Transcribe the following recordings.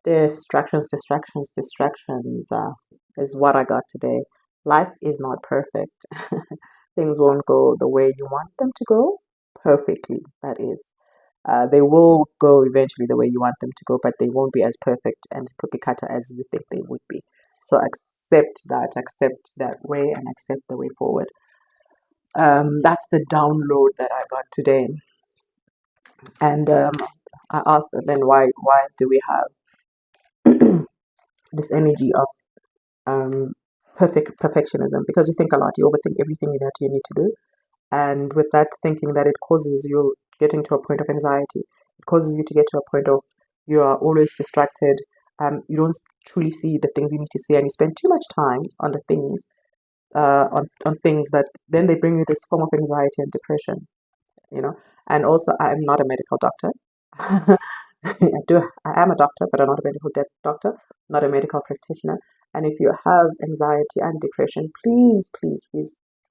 Distractions is what I got today. Life is not perfect. Things won't go the way you want them to go perfectly, that is. They will go eventually the way you want them to go, but they won't be as perfect and cookie cutter as you think they would be. So accept that way, and accept the way forward. That's the download that I got today. And I asked them, then why do we have this energy of um, perfectionism? Because you think a lot, you overthink everything that you need to do, and with that thinking, that it causes you getting to a point of anxiety. It causes you to get to a point of you are always distracted. You don't truly see the things you need to see, and you spend too much time on the things on things that then they bring you this form of anxiety and depression. You know, and also I am not a medical doctor. I am a doctor, but I'm not a medical doctor, not a medical practitioner. And if you have anxiety and depression, please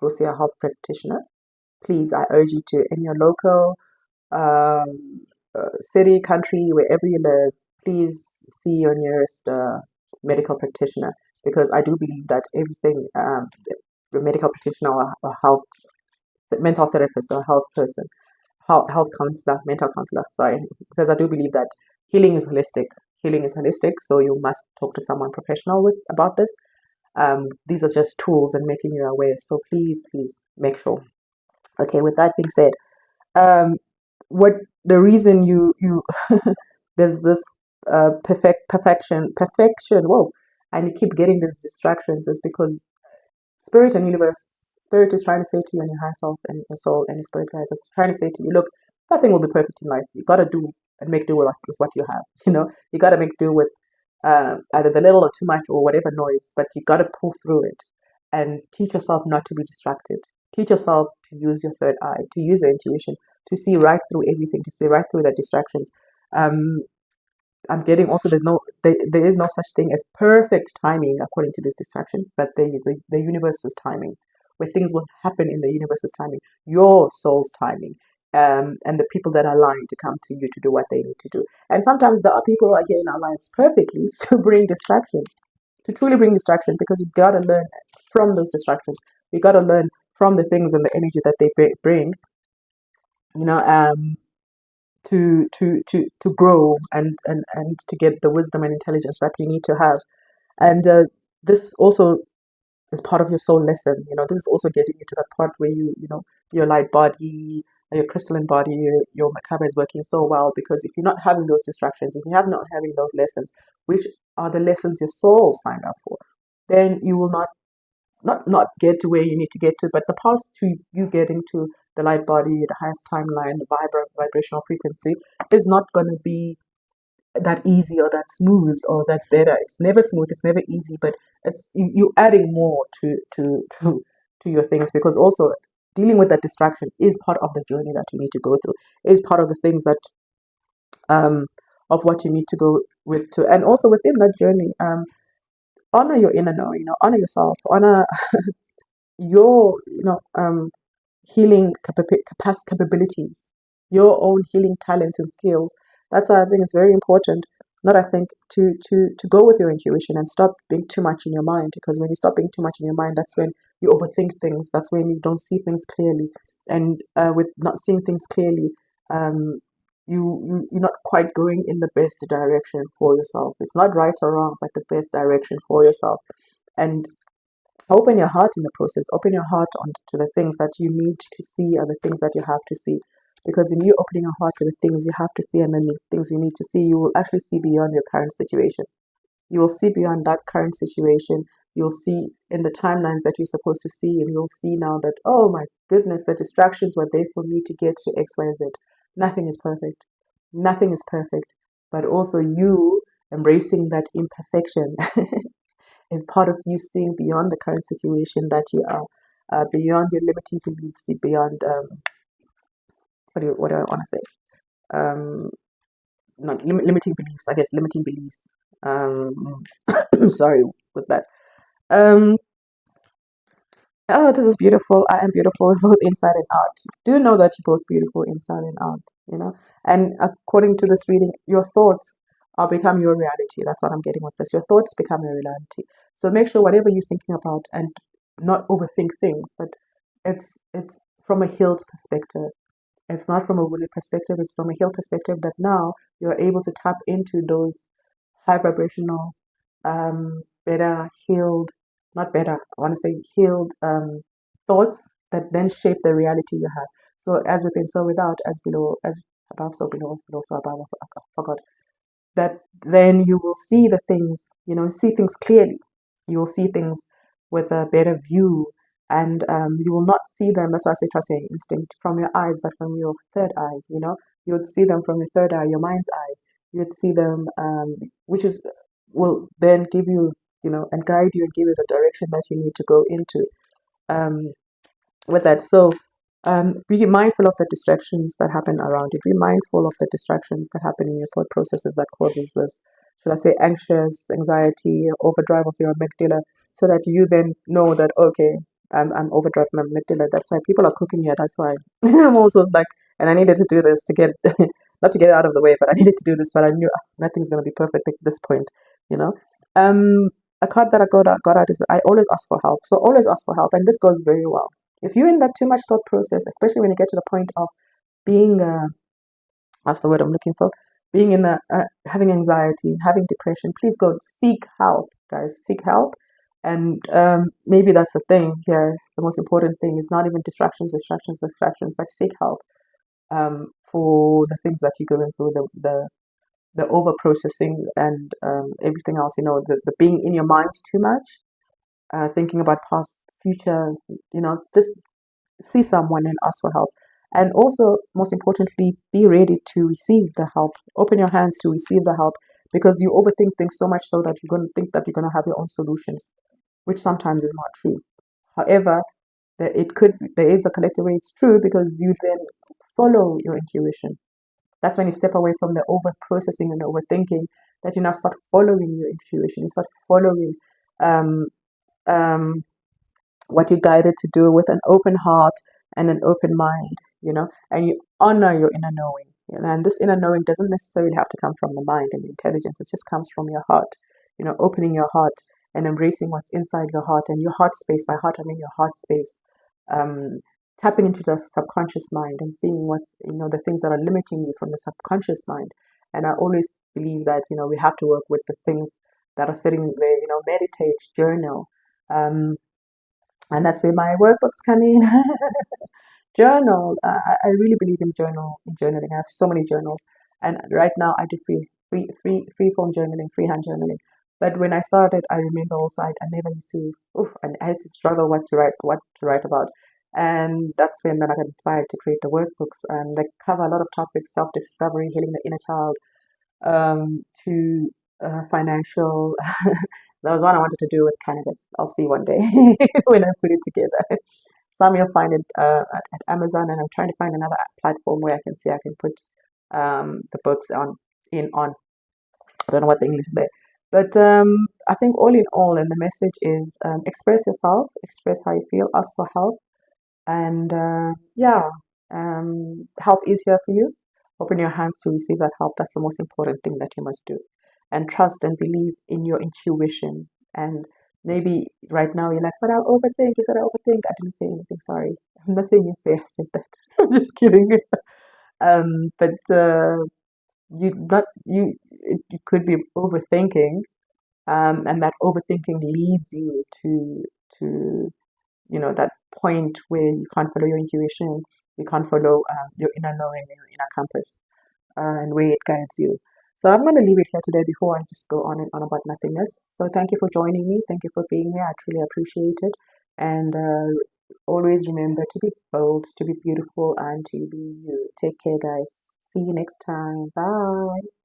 go see a health practitioner. Please, I urge you to, in your local city, country, wherever you live, please see your nearest medical practitioner, because I do believe that everything, the medical practitioner or health, mental therapist or health person, health counselor, mental counselor, sorry, because I do believe that healing is holistic. Healing is holistic, so you must talk to someone professional about this. These are just tools and making you aware. So please make sure. Okay, with that being said, um, what the reason you there's this perfection, whoa, and you keep getting these distractions is because spirit and universe, spirit is trying to say to you and your higher self and your soul and your spirit guides is trying to say to you, look, nothing will be perfect in life. You gotta do and make do with what you have. You gotta make do with either the little or too much or whatever noise, but you gotta pull through it and teach yourself not to be distracted. Teach yourself to use your third eye, to use your intuition, to see right through everything, to see right through the distractions. Um, I'm getting also there is no such thing as perfect timing according to this distraction, but the universe's timing, where things will happen in the universe's timing, your soul's timing, and the people that are aligned to come to you to do what they need to do. And sometimes there are people who are here in our lives perfectly to bring distraction, to truly bring distraction, because you gotta learn from those distractions. You gotta learn from the things and the energy that they bring. You know, to grow and to get the wisdom and intelligence that we need to have. And this also is part of your soul lesson. This is also getting you to that part where your light body, your crystalline body, your macabre is working so well, because if you're not having those distractions, if you have not having those lessons, which are the lessons your soul signed up for, then you will not get to where you need to get to, but the path to you getting to the light body, the highest timeline, the vibrational frequency is not going to be that easy or that smooth or that better. It's never smooth, it's never easy, but it's you adding more to your things, because also dealing with that distraction is part of the journey that you need to go through, is part of the things that um of what you need to go with to. And also within that journey, honor your inner knowing, honor yourself, honor your healing capabilities, your own healing talents and skills. That's why I think it's very important, not I think, to go with your intuition and stop being too much in your mind. Because when you stop being too much in your mind, that's when you overthink things. That's when you don't see things clearly. And with not seeing things clearly, um, you're not quite going in the best direction for yourself. It's not right or wrong, but the best direction for yourself. And open your heart in the process. Open your heart to the things that you need to see, or the things that you have to see. Because in you opening your heart to the things you have to see and then the things you need to see, you will actually see beyond your current situation. You will see beyond that current situation. You'll see in the timelines that you're supposed to see, and you'll see now that, oh my goodness, the distractions were there for me to get to X, Y, Z. Nothing is perfect. Nothing is perfect. But also you embracing that imperfection is part of you seeing beyond the current situation that you are, beyond your limiting beliefs, beyond what do I want to say? Um, Not limiting beliefs. I guess limiting beliefs. Sorry with that. Um, oh, this is beautiful. I am beautiful both inside and out. Do know that you're both beautiful inside and out. And according to this reading, your thoughts are become your reality. That's what I'm getting with this. Your thoughts become your reality. So make sure whatever you're thinking about and not overthink things, but it's from a healed perspective. It's not from a wounded perspective, it's from a healed perspective that now you're able to tap into those high vibrational, better healed, not better, I want to say healed thoughts that then shape the reality you have. So as within, so without, as below, as above, so below, below, so above, I forgot that then you will see the things, see things clearly. You will see things with a better view, and you will not see them. That's why I say trust your instinct from your eyes, but from your third eye. You would see them from your third eye, your mind's eye. You would see them, which is will then give you, and guide you and give you the direction that you need to go into. Um, with that. So be mindful of the distractions that happen around you. Be mindful of the distractions that happen in your thought processes that causes this, should I say, anxious, anxiety, overdrive of your amygdala, so that you then know that, okay, I'm overdrive my amygdala. That's why people are cooking here. That's why I'm also like, and I needed to do this to get, not to get it out of the way, but I needed to do this, but I knew nothing's going to be perfect at this point, you know. Um, a card that I got out is I always ask for help. So always ask for help, and this goes very well if you're in that too much thought process, especially when you get to the point of being, that's the word I'm looking for, being in having anxiety, having depression, please go seek help, guys. Seek help. And maybe that's the thing here. The most important thing is not even distractions, but seek help for the things that you're going through, the over processing and everything else, the being in your mind too much, thinking about past, future, just see someone and ask for help. And also, most importantly, be ready to receive the help. Open your hands to receive the help because you overthink things so much so that you're going to think that you're going to have your own solutions, which sometimes is not true. However, there is a collective way it's true because you then follow your intuition. That's when you step away from the over processing and overthinking, that you now start following your intuition. You start following um, um, what you're guided to do with an open heart and an open mind, and you honor your inner knowing. And this inner knowing doesn't necessarily have to come from the mind and the intelligence, it just comes from your heart, opening your heart and embracing what's inside your heart and your heart space. By heart, I mean your heart space. Um, Tapping into the subconscious mind and seeing what's, the things that are limiting you from the subconscious mind. And I always believe that, we have to work with the things that are sitting there, meditate, journal. And that's where my workbooks come in. Journal. I really believe in journaling. I have so many journals, and right now I do free form journaling, freehand journaling. But when I started, I remember also I never used to. And I used to struggle what to write about, and that's when then I got inspired to create the workbooks. They cover a lot of topics: self discovery, healing the inner child, to financial. That was one I wanted to do with cannabis. I'll see one day when I put it together. Some you'll find it at Amazon, and I'm trying to find another platform where I can put the books on. I don't know what the English is there, but I think all in all, and the message is express yourself, express how you feel, ask for help, and yeah, help is here for you. Open your hands to receive that help. That's the most important thing that you must do. And trust and believe in your intuition. And maybe right now you're like, but I'll overthink. You said I overthink. I didn't say anything. Sorry. I'm not saying you say I said that. I'm just kidding. But you could be overthinking, and that overthinking leads you to that point where you can't follow your intuition, you can't follow your inner knowing, your inner compass, and where it guides you. So I'm going to leave it here today before I just go on and on about nothingness. So thank you for joining me. Thank you for being here. I truly appreciate it. And always remember to be bold, to be beautiful, and to be you. Take care, guys. See you next time. Bye.